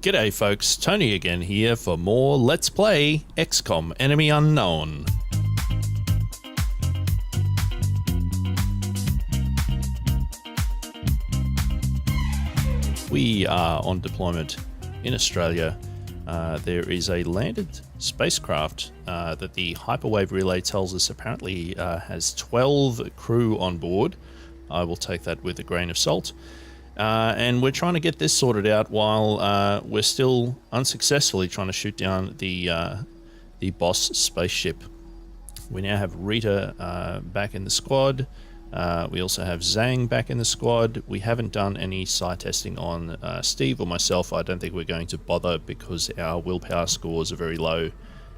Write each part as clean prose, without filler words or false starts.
G'day folks, Tony again here for more Let's Play XCOM Enemy Unknown. We are on deployment in Australia. There is a landed spacecraft that the hyperwave relay tells us apparently has 12 crew on board. I will take that with a grain of salt. And we're trying to get this sorted out while we're still unsuccessfully trying to shoot down the boss spaceship. We now have Rita back in the squad. We also have Zhang back in the squad. We haven't done any psi testing on Steve or myself. I don't think we're going to bother because our willpower scores are very low.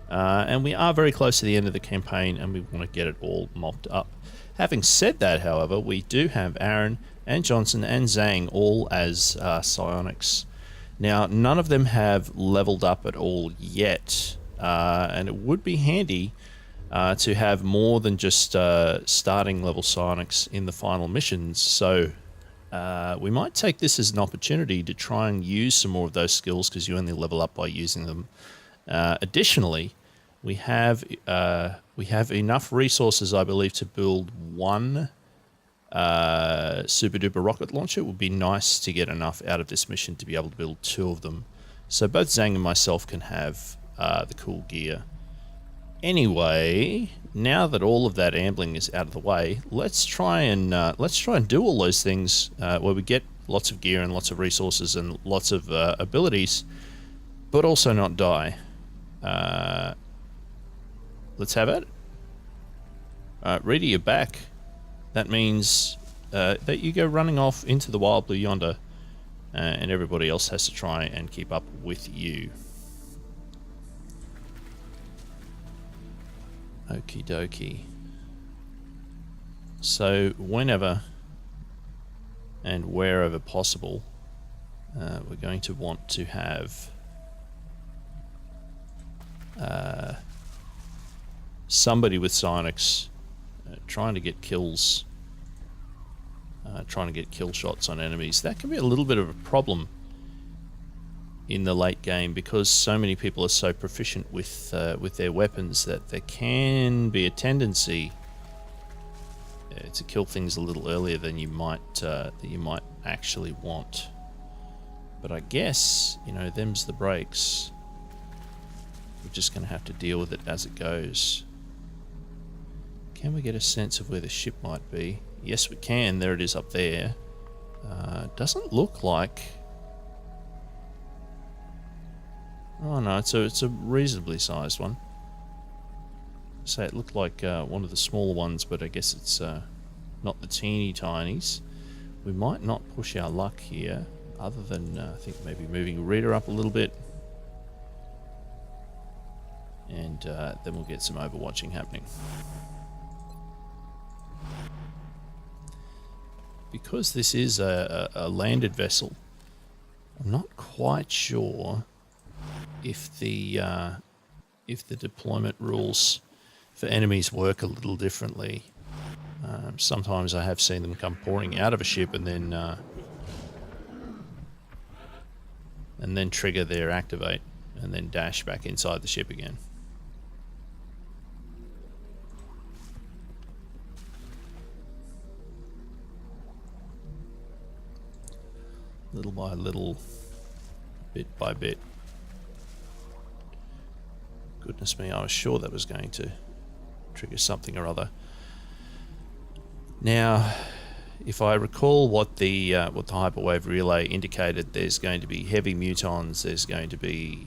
And we are very close to the end of the campaign and we want to get it all mopped up. Having said that, however, we do have Aaron and Johnson and Zhang all as psionics. Now, none of them have leveled up at all yet, and it would be handy to have more than just starting level psionics in the final missions. So we might take this as an opportunity to try and use some more of those skills because you only level up by using them. Additionally, we have enough resources, I believe, to build one super duper rocket launcher. It would be nice to get enough out of this mission to be able to build two of them, so both Zhang and myself can have the cool gear. Anyway, now that all of that ambling is out of the way, let's try and do all those things where we get lots of gear and lots of resources and lots of abilities, but also not die. Let's have it. Rita, you're back. That means that you go running off into the wild blue yonder, and everybody else has to try and keep up with you. Okie dokie. So whenever and wherever possible, we're going to want to have somebody with psionics trying to get kills, trying to get kill shots on enemies. That can be a little bit of a problem in the late game because so many people are so proficient with their weapons that there can be a tendency to kill things a little earlier than you might actually want. But I guess, you know, them's the breaks. We're just going to have to deal with it as it goes. Can we get a sense of where the ship might be? Yes, we can. There it is up there. Doesn't look like... Oh no, it's a reasonably sized one. So it looked like one of the smaller ones, but I guess it's not the teeny tinies. We might not push our luck here, other than I think maybe moving Rita up a little bit. And then we'll get some overwatching happening. Because this is a landed vessel, I'm not quite sure if the deployment rules for enemies work a little differently. Sometimes I have seen them come pouring out of a ship and then trigger their activate and then dash back inside the ship again. Little by little, bit by bit. Goodness me, I was sure that was going to trigger something or other. Now, if I recall what the hyperwave relay indicated, there's going to be heavy mutons. There's going to be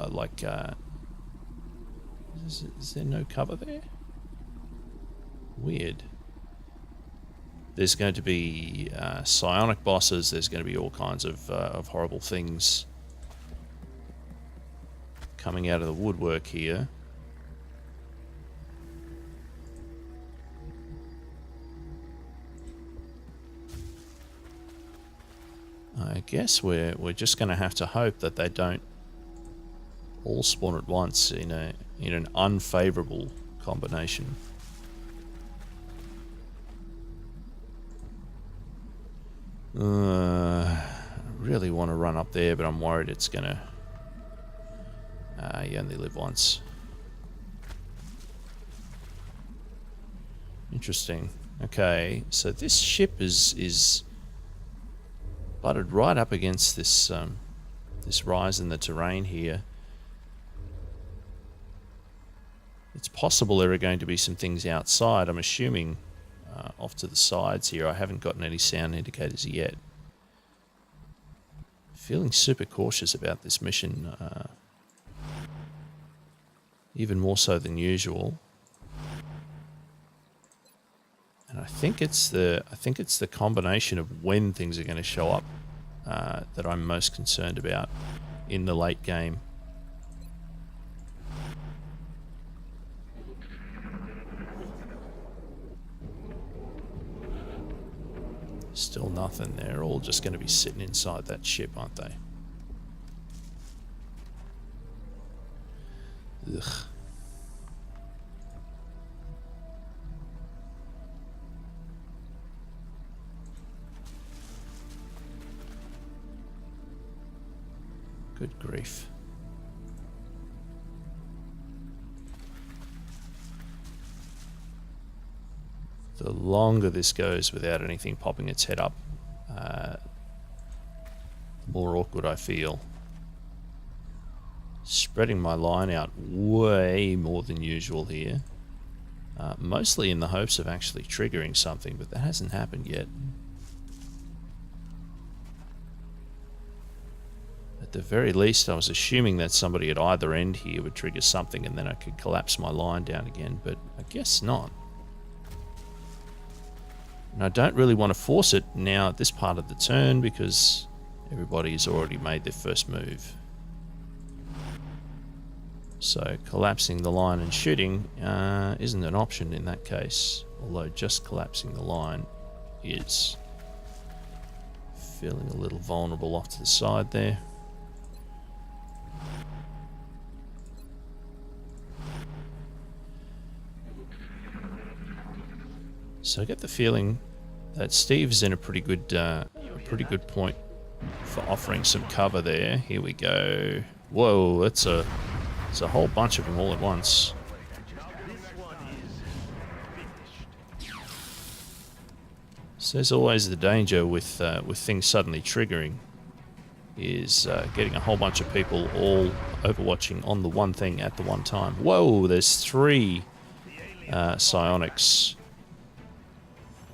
like is there no cover there? Weird. There's going to be psionic bosses. There's going to be all kinds of horrible things coming out of the woodwork here. I guess we're just going to have to hope that they don't all spawn at once in an unfavorable combination. I really want to run up there, but I'm worried it's gonna... you only live once. Interesting. Okay, so this ship is butted right up against this this rise in the terrain here. It's possible there are going to be some things outside. I'm assuming off to the sides here. I haven't gotten any sound indicators yet. Feeling super cautious about this mission, even more so than usual. And I think it's the combination of when things are going to show up that I'm most concerned about in the late game. Still nothing. They're all just going to be sitting inside that ship, aren't they? Ugh. Good grief. The longer this goes without anything popping its head up, the more awkward I feel. Spreading my line out way more than usual here. Mostly in the hopes of actually triggering something, but that hasn't happened yet. At the very least, I was assuming that somebody at either end here would trigger something and then I could collapse my line down again, but I guess not. And I don't really want to force it now at this part of the turn because everybody's already made their first move. So collapsing the line and shooting isn't an option in that case, although just collapsing the line is. Feeling a little vulnerable off to the side there. So I get the feeling that Steve's in a pretty good point for offering some cover there. Here we go. Whoa, it's a whole bunch of them all at once. So there's always the danger with things suddenly triggering, is getting a whole bunch of people all overwatching on the one thing at the one time. Whoa, there's 3 psionics.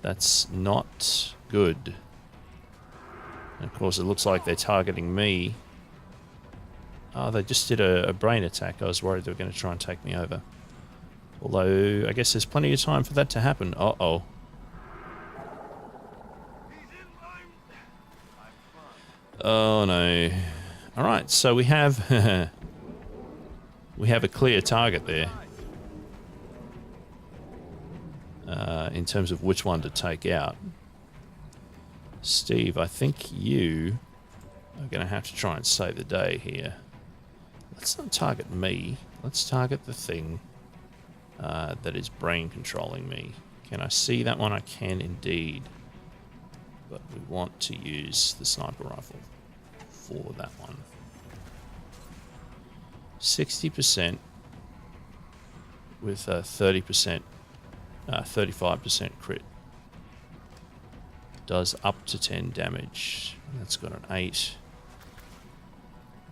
That's not good. And of course, it looks like they're targeting me. Oh, they just did a brain attack. I was worried they were going to try and take me over. Although, I guess there's plenty of time for that to happen. Uh-oh. Oh, no. Alright, so we have... we have a clear target there. In terms of which one to take out. Steve, I think you are going to have to try and save the day here. Let's not target me. Let's target the thing that is brain controlling me. Can I see that one? I can indeed. But we want to use the sniper rifle for that one. 60% with a 30%, 35% crit. Does up to 10 damage. That's got an 8.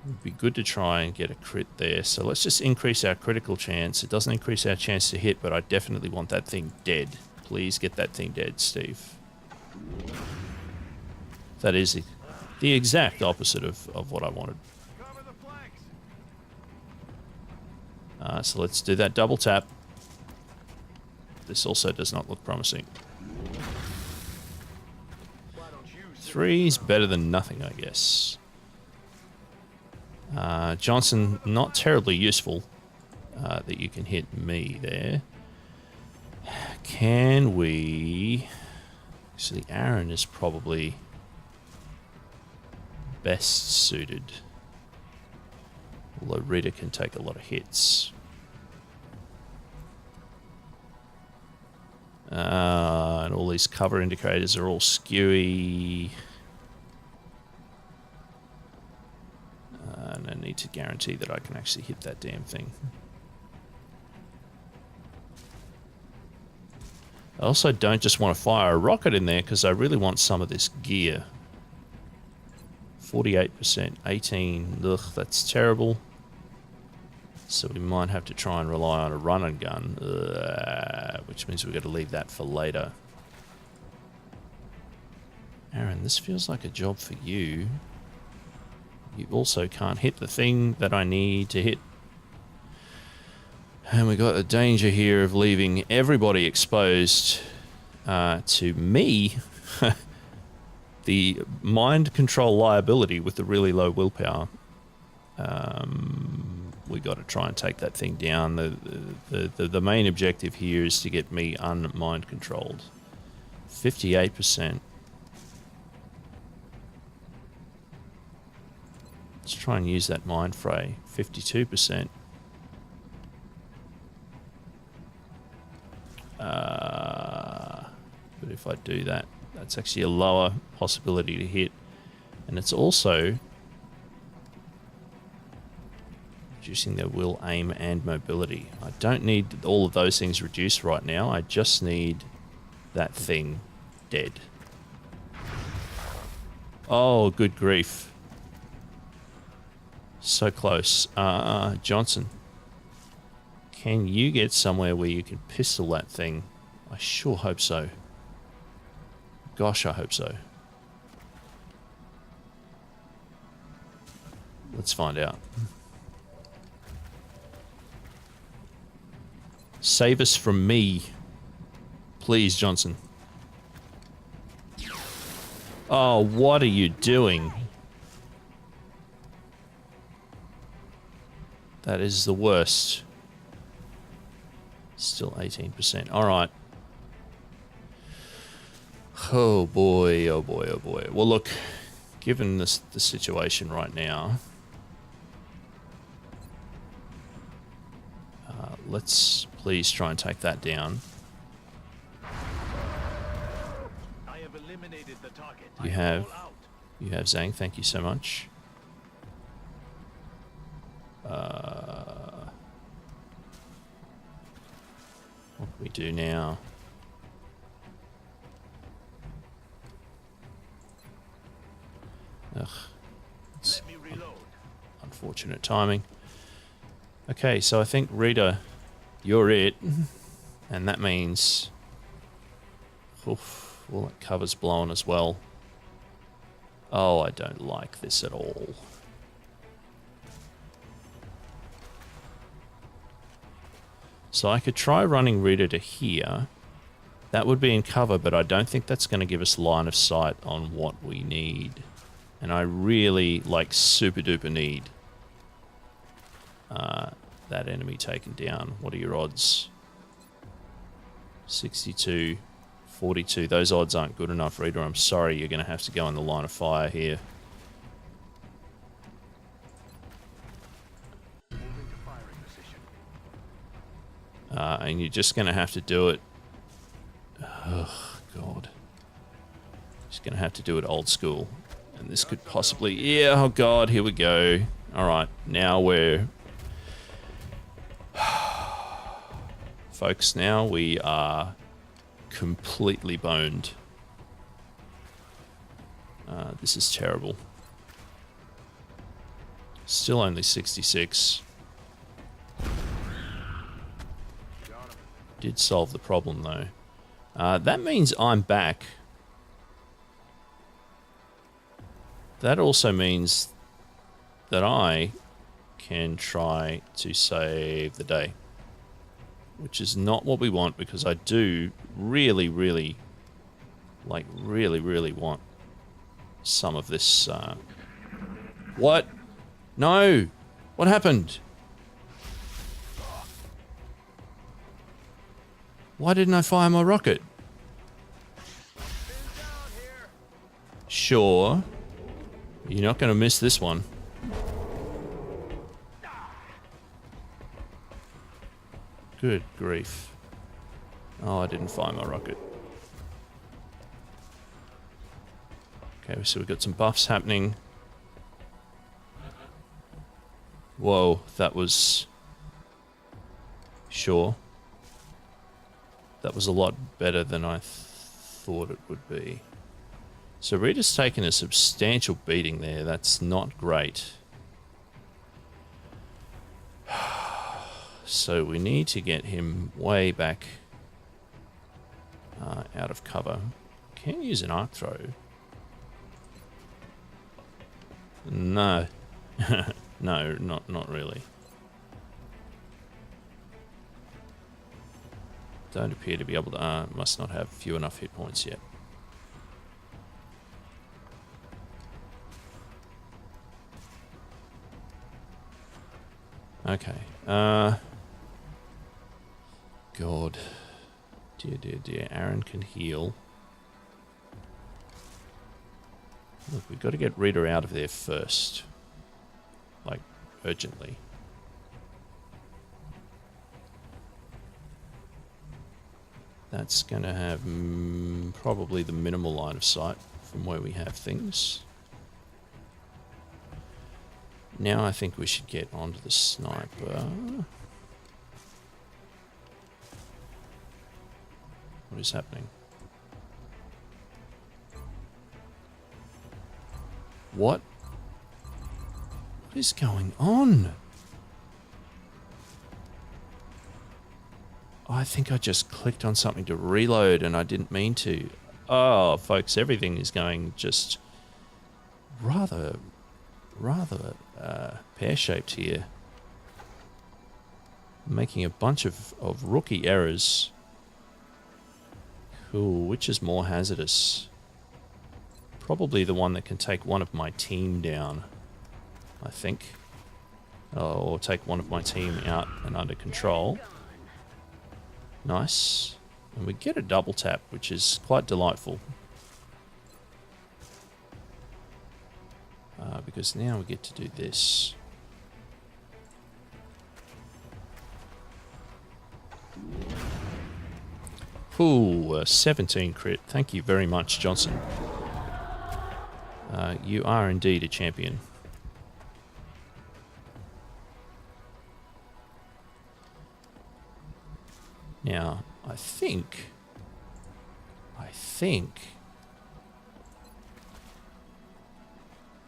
It would be good to try and get a crit there. So let's just increase our critical chance. It doesn't increase our chance to hit, but I definitely want that thing dead. Please get that thing dead, Steve. That is the exact opposite of what I wanted. So let's do that double tap. This also does not look promising. 3's better than nothing, I guess. Johnson, not terribly useful that you can hit me there. Can we... Actually, Aaron is probably best suited. Although Rita can take a lot of hits. And all these cover indicators are all skewy. need to guarantee that I can actually hit that damn thing. I also don't just want to fire a rocket in there because I really want some of this gear. 48%, 18, ugh, that's terrible. So we might have to try and rely on a run and gun, which means we've got to leave that for later. Aaron, this feels like a job for you. You also can't hit the thing that I need to hit. And we got the danger here of leaving everybody exposed to me. The mind control liability with the really low willpower. We got to try and take that thing down. The main objective here is to get me unmind controlled. 58%. Let's try and use that mind fray. 52%. But if I do that, that's actually a lower possibility to hit. And it's also reducing their will, aim, and mobility. I don't need all of those things reduced right now. I just need that thing dead. Oh, good grief. So close. Johnson, can you get somewhere where you can pistol that thing? I sure hope so. Gosh, I hope so. Let's find out. Save us from me. Please, Johnson. Oh, what are you doing? That is the worst. Still 18%. All right. Oh boy, oh boy, oh boy. Well, look, given the situation right now, let's please try and take that down. I have eliminated the target. You have Zhang. Thank you so much. What can we do now? Ugh. Let me reload. Unfortunate timing. Okay, so I think Rita, you're it. And that means... Oof, well, that cover's blown as well. Oh, I don't like this at all. So I could try running Rita to here. That would be in cover, but I don't think that's going to give us line of sight on what we need. And I really, like, super duper need that enemy taken down. What are your odds? 62, 42. Those odds aren't good enough, Rita. I'm sorry, you're going to have to go in the line of fire here. And you're just going to have to do it. Oh, God. Just going to have to do it old school. And this could possibly... Yeah, oh, God, here we go. All right, now we're... Folks, now we are completely boned. This is terrible. Still only 66. Did solve the problem, though. That means I'm back. That also means that I can try to save the day. Which is not what we want, because I do really, really, like, really want some of this, What? No! What happened? Why didn't I fire my rocket? Sure. You're not going to miss this one. Good grief. Oh, I didn't fire my rocket. Okay, so we've got some buffs happening. Whoa, that was... Sure. That was a lot better than I thought it would be. So Rita's taken a substantial beating there. That's not great. So we need to get him way back out of cover. Can use an arc throw. No. No, not really. Don't appear to be able to... must not have few enough hit points yet. Okay. God. Dear, dear, dear. Aaron can heal. Look, we've got to get Rita out of there first. Like, urgently. That's going to have probably the minimal line of sight from where we have things. Now I think we should get onto the sniper. What is happening? What is going on? I think I just clicked on something to reload and I didn't mean to. Oh, folks, everything is going just rather pear-shaped here. Making a bunch of rookie errors. Cool, which is more hazardous? Probably the one that can take one of my team down, I think. Or take one of my team out and under control. Nice. And we get a double tap, which is quite delightful. Because now we get to do this. Ooh, 17 crit. Thank you very much, Johnson. You are indeed a champion. Now, I think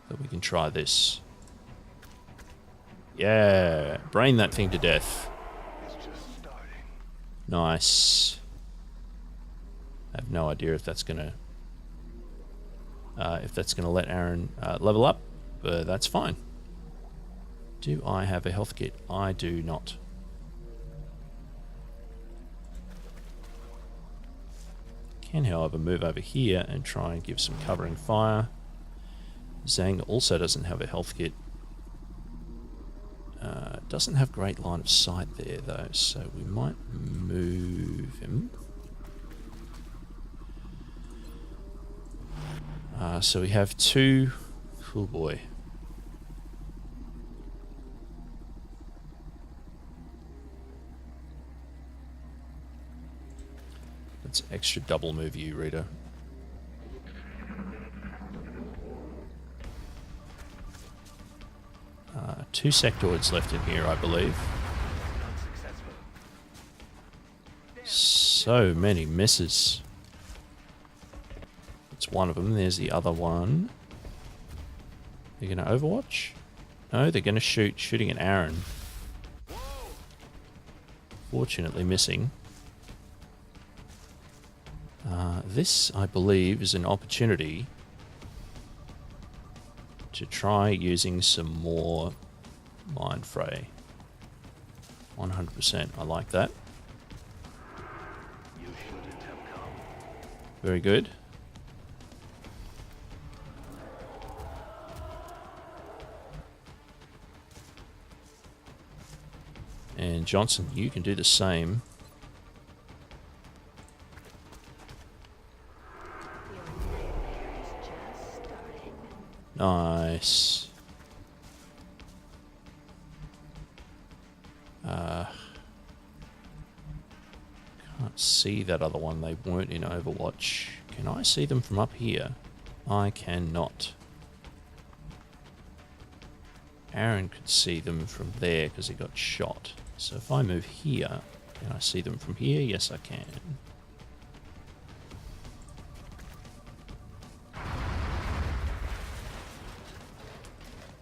that we can try this. Yeah, brain that thing to death. Nice. I have no idea if that's gonna let Aaron level up, but that's fine. Do I have a health kit? I do not. Can, however, move over here and try and give some covering fire. Zhang also doesn't have a health kit. Doesn't have great line of sight there, though, so we might move him. So we have two... Oh boy. Let's extra double move you, Rita. Two sectoids left in here, I believe. So many misses. That's one of them. There's the other one. They're going to overwatch? No, they're going to shoot. Shooting at Aaron. Fortunately missing. This, I believe, is an opportunity to try using some more Mind Fray. 100%. I like that. Very good. And Johnson, you can do the same. Nice. Can't see that other one. They weren't in Overwatch. Can I see them from up here? I cannot. Aaron could see them from there because he got shot. So if I move here, can I see them from here? Yes, I can.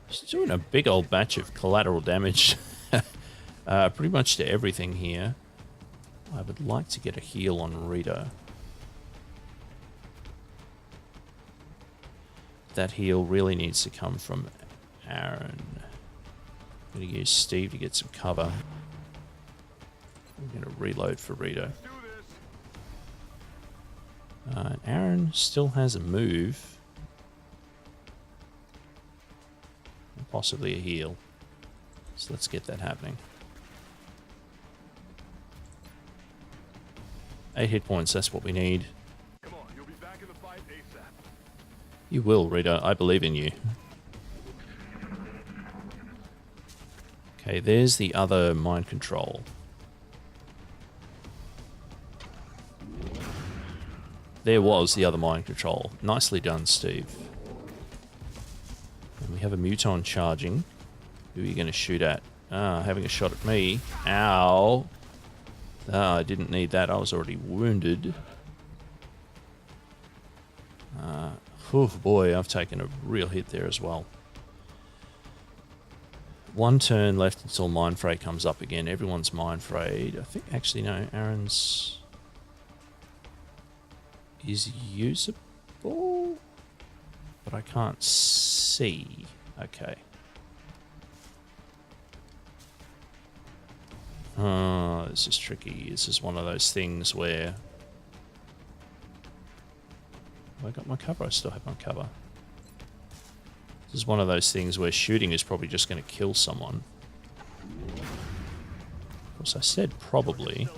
Just doing a big old batch of collateral damage. Pretty much to everything here. I would like to get a heal on Rita. That heal really needs to come from Aaron. I'm going to use Steve to get some cover. I'm going to reload for Rita. Aaron still has a move. And possibly a heal. So let's get that happening. 8 hit points, that's what we need. Come on, you'll be back in the fight ASAP. You will, Rita. I believe in you. Okay, there's the other mind control. There was the other mind control. Nicely done, Steve. And we have a Muton charging. Who are you going to shoot at? Ah, having a shot at me. Ow. Ah, I didn't need that. I was already wounded. Oh boy, I've taken a real hit there as well. 1 turn left until Mind Fray comes up again. Everyone's Mind Frayed. I think, actually, no, Aaron's is usable, but I can't see. Okay. Oh, this is tricky. This is one of those things where... Have I got my cover? I still have my cover. This is one of those things where shooting is probably just going to kill someone. Of course, I said probably.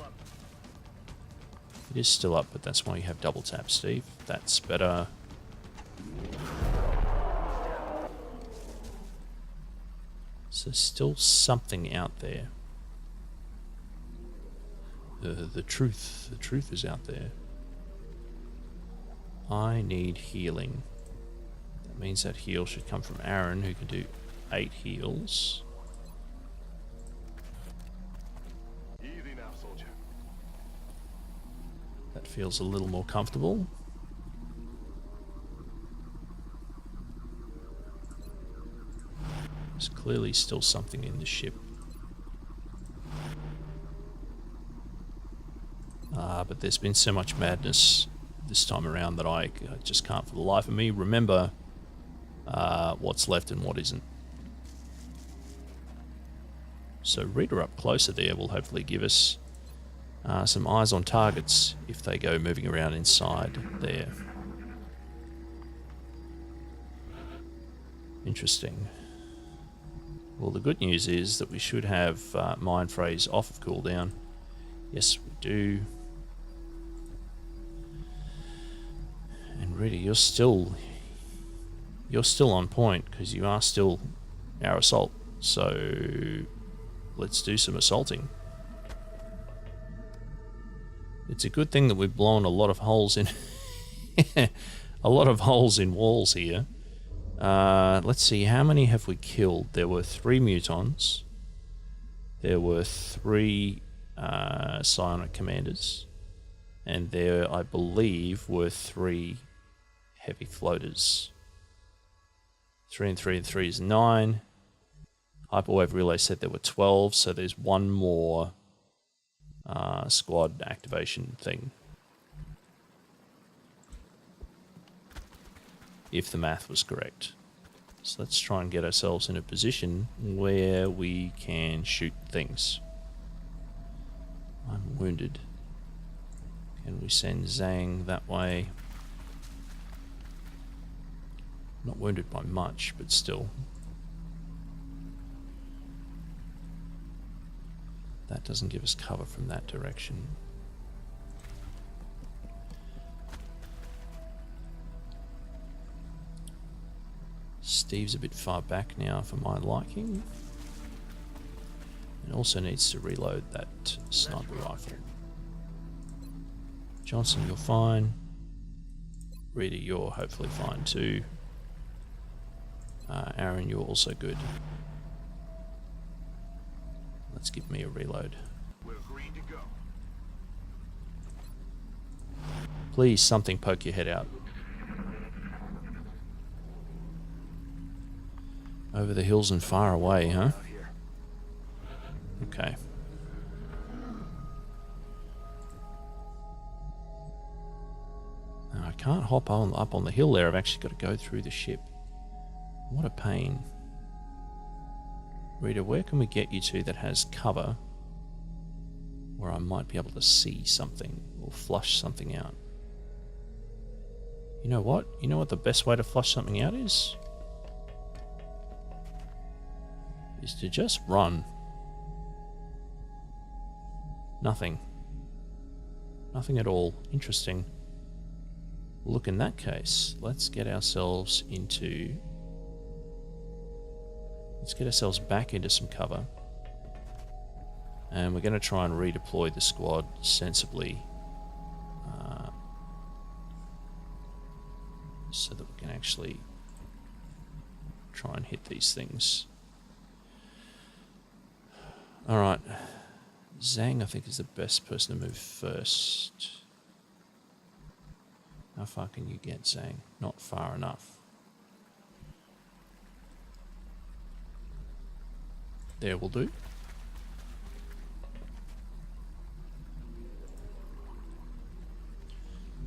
It is still up, but that's why you have double tap, Steve. That's better. So still something out there. The truth is out there. I need healing. That means that heal should come from Aaron, who can do 8 heals. Easy now, soldier. That feels a little more comfortable. There's clearly still something in the ship. But there's been so much madness this time around that I just can't for the life of me remember what's left and what isn't. So Rita up closer there will hopefully give us some eyes on targets if they go moving around inside there. Interesting. Well, the good news is that we should have Mind Frays off of cooldown. Yes, we do. And Rita, you're still on point because you are still our assault. So let's do some assaulting. It's a good thing that we've blown a lot of holes in a lot of holes in walls here. Let's see, how many have we killed? There were 3 mutons. There were 3 psionic commanders. And there, I believe, were 3 heavy floaters. 3 and 3 and 3 is 9. Hyperwave Relay said there were 12, so there's 1 more squad activation thing. If the math was correct. So let's try and get ourselves in a position where we can shoot things. I'm wounded. Can we send Zhang that way? Not wounded by much, but still. That doesn't give us cover from that direction. Steve's a bit far back now for my liking. And also needs to reload that sniper rifle. Johnson, you're fine. Rita, you're hopefully fine too. Aaron, you're also good. Let's give me a reload. We're green to go. Please, something poke your head out. Over the hills and far away, huh? Out here. Okay. Now, I can't hop up on the hill there. I've actually got to go through the ship. What a pain. Reader, where can we get you to that has cover where I might be able to see something or flush something out? You know what? You know what the best way to flush something out is? Is to just run. Nothing. Nothing at all. Interesting. Look, in that case, let's get ourselves into... Let's get ourselves back into some cover. And we're going to try and redeploy the squad sensibly. So that we can actually try and hit these things. Alright. Zhang, I think, is the best person to move first. How far can you get, Zhang? Not far enough. There will do.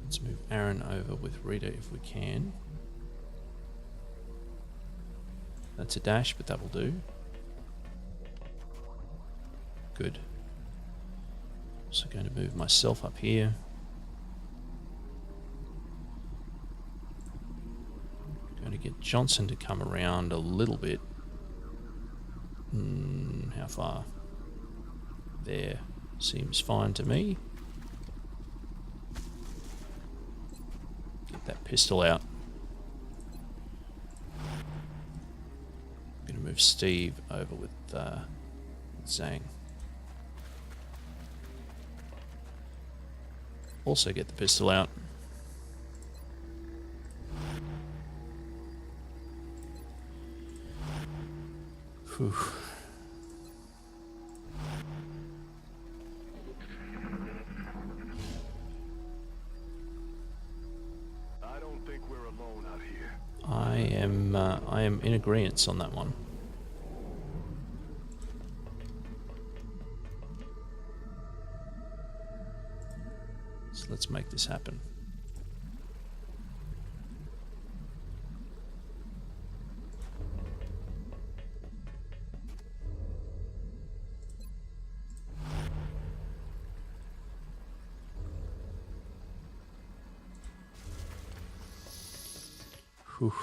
Let's move Aaron over with Rita if we can. That's a dash, but that will do. Good. Also going to move myself up here. Going to get Johnson to come around a little bit. How far? There. Seems fine to me. Get that pistol out. I'm going to move Steve over with Zhang. Also get the pistol out. Whew. I don't think we're alone out here. I am in agreement on that one. So let's make this happen. Whew.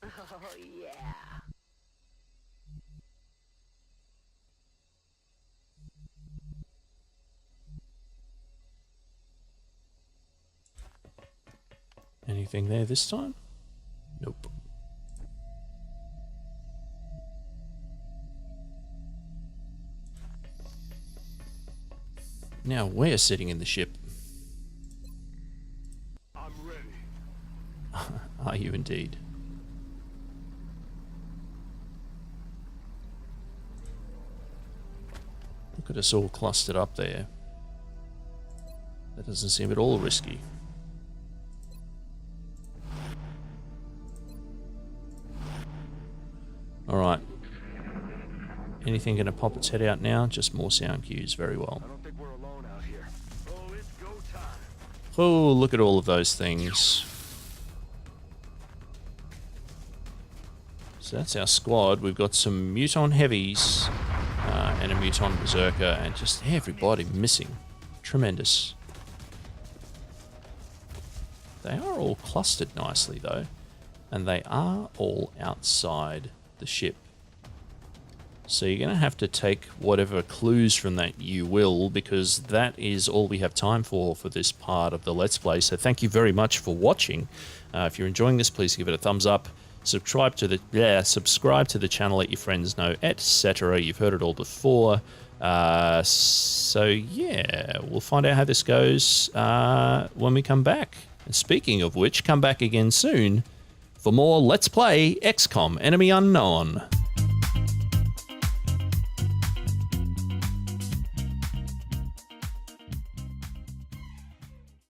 Oh, yeah. Anything there this time? Nope. Now we're sitting in the ship. I'm ready. Are you indeed? Look at us all clustered up there. That doesn't seem at all risky. Alright. Anything going to pop its head out now? Just more sound cues. Very well. I don't think we're alone out here. Oh, it's go time. Oh, look at all of those things. So that's our squad. We've got some Muton Heavies and a Muton Berserker and just everybody missing. Tremendous. They are all clustered nicely though. And they are all outside the ship. So you're going to have to take whatever clues from that you will, because that is all we have time for this part of the Let's Play. So thank you very much for watching. If you're enjoying this, please give it a thumbs up. Subscribe to the channel, let your friends know, etc. You've heard it all before. So yeah, we'll find out how this goes when we come back. And speaking of which, come back again soon for more Let's Play XCOM Enemy Unknown.